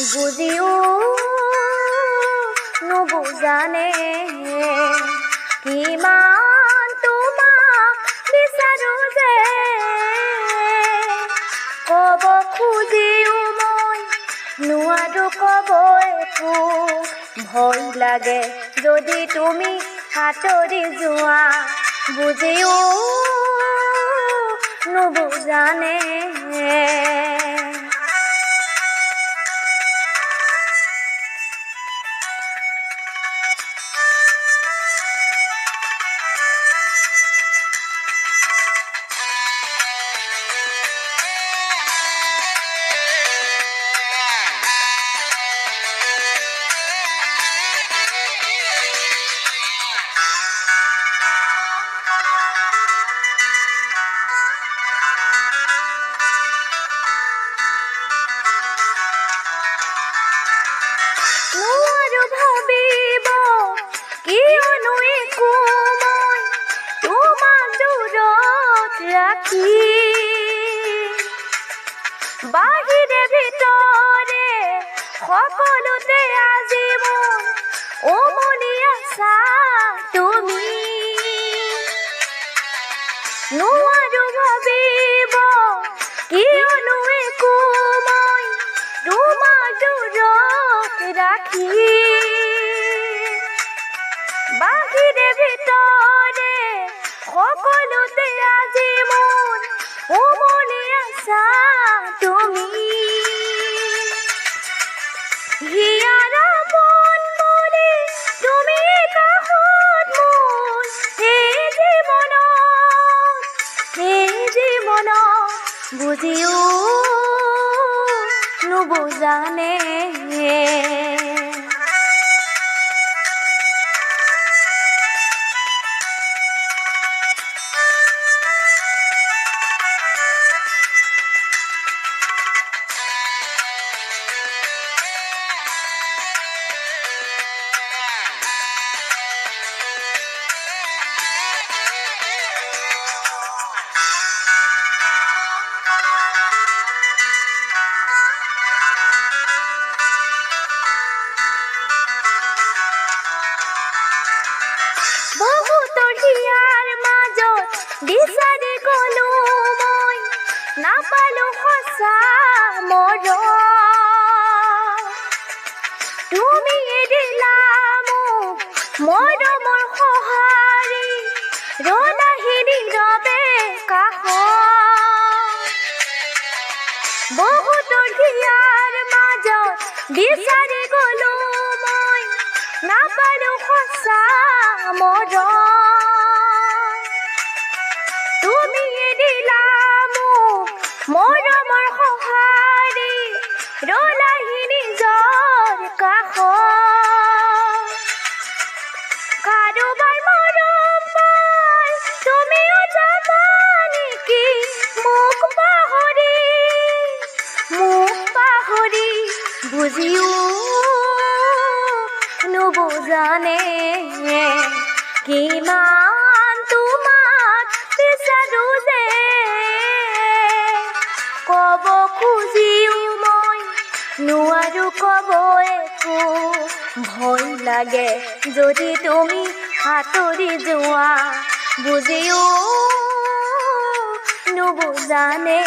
বুজিও নুবুজানে কিমান তোমাক বিচাৰো যে ক'ব খুজিও মই নোৱাৰো ক'ব একো ভয় লাগে যদি তুমি আঁতৰি যোৱা বুজিও নুবুজানে নোৱাৰো ভাবিব কিয়নো একো মই তোমাক দূৰত ৰাখি বাহিৰে ভিতৰে সকলোতে আজি মোৰ উমলি আছা তুমি নোৱাৰো ভাবিব কিয়নো একো মই তোমাক দূৰত ৰাখি বাহিৰে ভিতৰে সকলোতে আজি মোৰ উমলি আছা তুমি হিয়াৰ আপোন বুলি তুমি কাষত মোৰ এই জীৱনত বুজিও নুবুজানে বহুতৰ হিয়াৰ মাজত বিচাৰি গলো মই নাপালো সঁচা মৰম তুমি দিলা মোক মৰমৰ সঁহাৰি ৰলাহি নীৰৱে কাষত বহুতৰ হিয়াৰ মাজত বিচাৰি গলো মই নাপালো সঁচা তুমি দিলা মোক মৰমৰ সঁহাৰি ৰলাহি নিজৰ কাষত কাৰোবাৰ মৰম পাই তুমিও যাবা নেকি মোক পাহৰি বুজিও নুবুজানে কিমান তোমাক বিচাৰো যে ক'ব খুজিও মই নোৱাৰো ক'ব একো ভয় লাগে যদি তুমি আঁতৰি যোৱা বুজিও নুবুজানে